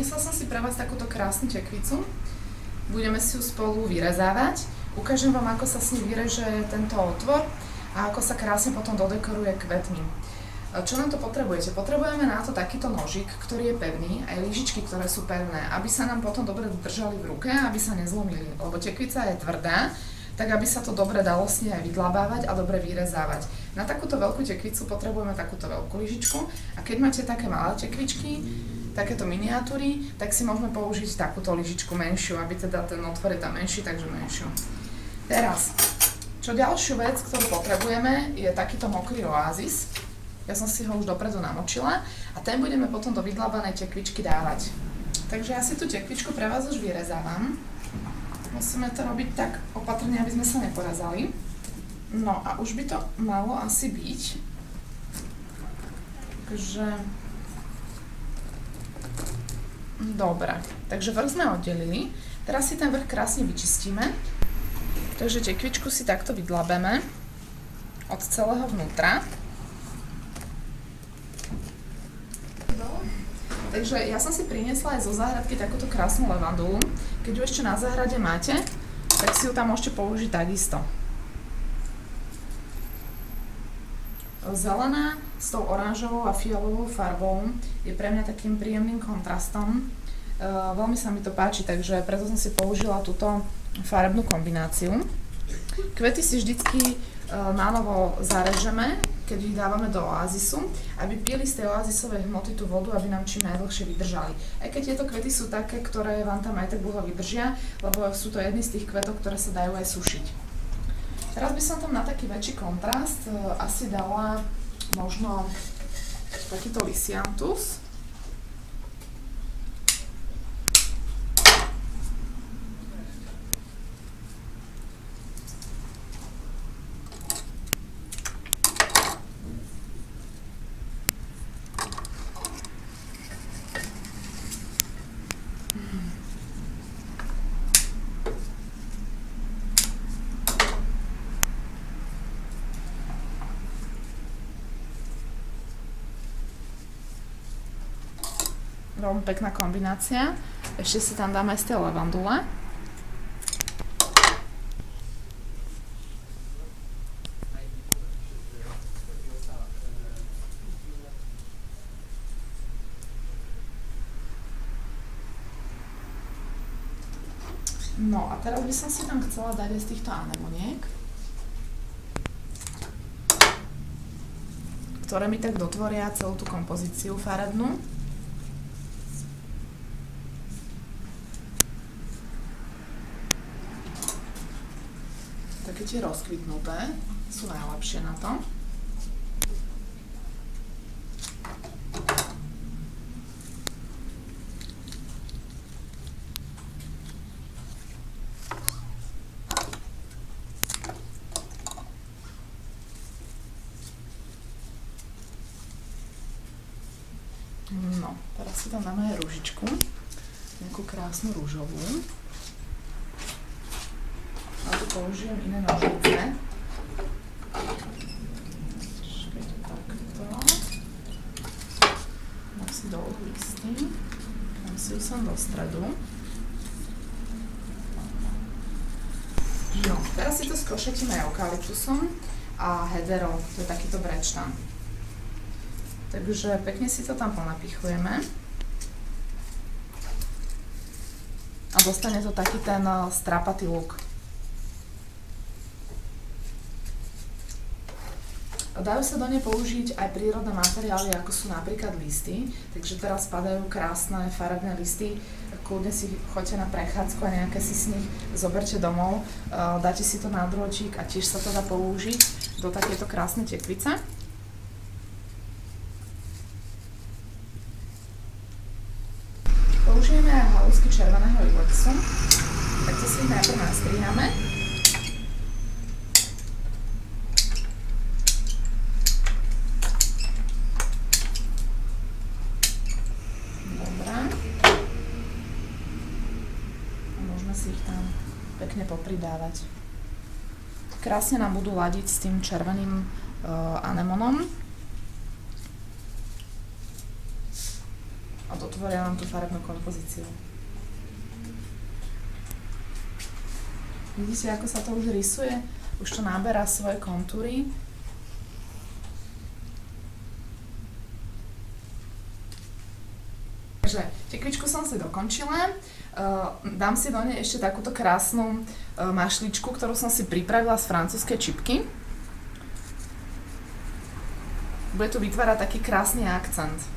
priniesla som si pre vás takúto krásnu tekvicu. Budeme si ju spolu vyrezávať. Ukážem vám, ako sa s ní vyreže tento otvor a ako sa krásne potom dodekoruje kvetmi. Čo nám to potrebujete? Potrebujeme na to takýto nožík, ktorý je pevný, aj lyžičky, ktoré sú pevné, aby sa nám potom dobre držali v ruke, aby sa nezlomili, lebo tekvica je tvrdá, tak aby sa to dobre dalo s nej aj vydlabávať a dobre vyrezávať. Na takúto veľkú tekvicu potrebujeme takúto veľkú lyžičku a keď máte také malé tekvičky, takéto miniatúry, tak si môžeme použiť takúto lyžičku menšiu, aby teda ten otvor je tam menší, takže menšiu. Teraz, čo ďalšiu vec, ktorú potrebujeme, je takýto mokrý oázis. Ja som si ho už dopredu namočila a ten budeme potom do vydlabanej tekvičky dávať. Takže ja si tú tekvičku pre vás už vyrezávam. Musíme to robiť tak opatrne, aby sme sa neporazali. No a už by to malo asi byť. Takže... Dobre, takže vrch sme oddelili. Teraz si ten vrch krásne vyčistíme. Takže tekvičku si takto vydlabeme od celého vnútra. Takže ja som si priniesla aj zo záhradky takúto krásnu levandulu. Keď ju ešte na záhrade máte, tak si ju tam môžete použiť takisto. Zelená s tou oranžovou a fialovou farbou je pre mňa takým príjemným kontrastom. Veľmi sa mi to páči, takže preto som si použila túto farebnú kombináciu. Kvety si vždycky nánovo zarežeme, keď ich dávame do oázisu, aby pili z tej oázisovej hmoty tú vodu, aby nám čím najdlhšie vydržali. Aj keď tieto kvety sú také, ktoré vám tam aj tak dlho vydržia, lebo sú to jedny z tých kvetov, ktoré sa dajú aj sušiť. Teraz by som tam na taký väčší kontrast asi dala možno takýto lysiantus. Veľmi pekná kombinácia. Ešte si tam dáme aj z tej levandule. No a teraz by som si tam chcela dať aj z týchto anemoniek, ktoré mi tak dotvoria celú tú kompozíciu farebnú. Také tie rozkvitnuté sú najlepšie na to. No, teraz si tam dáme aj rúžičku, nejakú krásnu rúžovú. A tu použijem iné nožnice. Takto. Dám si dolu listy. Dám si ju sem do stredu. No, teraz si to skrošetíme eukalyptusom a hederou, to je takýto brečtan. Takže pekne si to tam ponapichujeme. A dostane to taký ten strapatý look. Dajú sa do nej použiť aj prírodné materiály, ako sú napríklad listy. Takže teraz padajú krásne farebné listy. Kľudne si choďte na prechádzku a nejaké si z nich zoberte domov. Dáte si to na drôčik a tiež sa to dá použiť do takéto krásnej tekvice. Použijeme aj halúsky červeného ilexu. Tak to si ich najprv nastrihame. Si ich tam pekne popridávať. Krásne nám budú ladiť s tým červeným anemonom. A do otvoria vám tú farebnú kompozíciu. Vidíte, ako sa to už rysuje? Už to naberá svoje kontúry. Takže tekvičku som si dokončila. Dám si do nej ešte takúto krásnu mašličku, ktorú som si pripravila z francúzskej čipky. Bude tu vytvárať taký krásny akcent.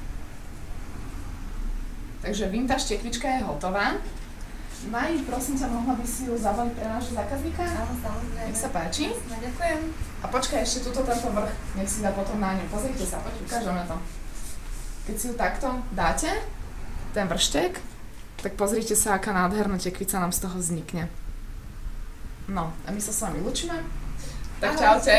Takže vintage tekvička je hotová. Maj, prosím ťa, mohla by si ju zabaliť pre nášho zákazníka? Áno, samozrejme. Nech sa páči. No, ďakujem. A počkaj, ešte tento vrch, nech si dá potom na ňu. Pozrite sa, poď, ukážeme to. Keď si ju takto dáte, ten vrštek, tak pozrite sa, aká nádherná tekvica nám z toho vznikne. No, a my sa s vami lúčime. Tak čaute.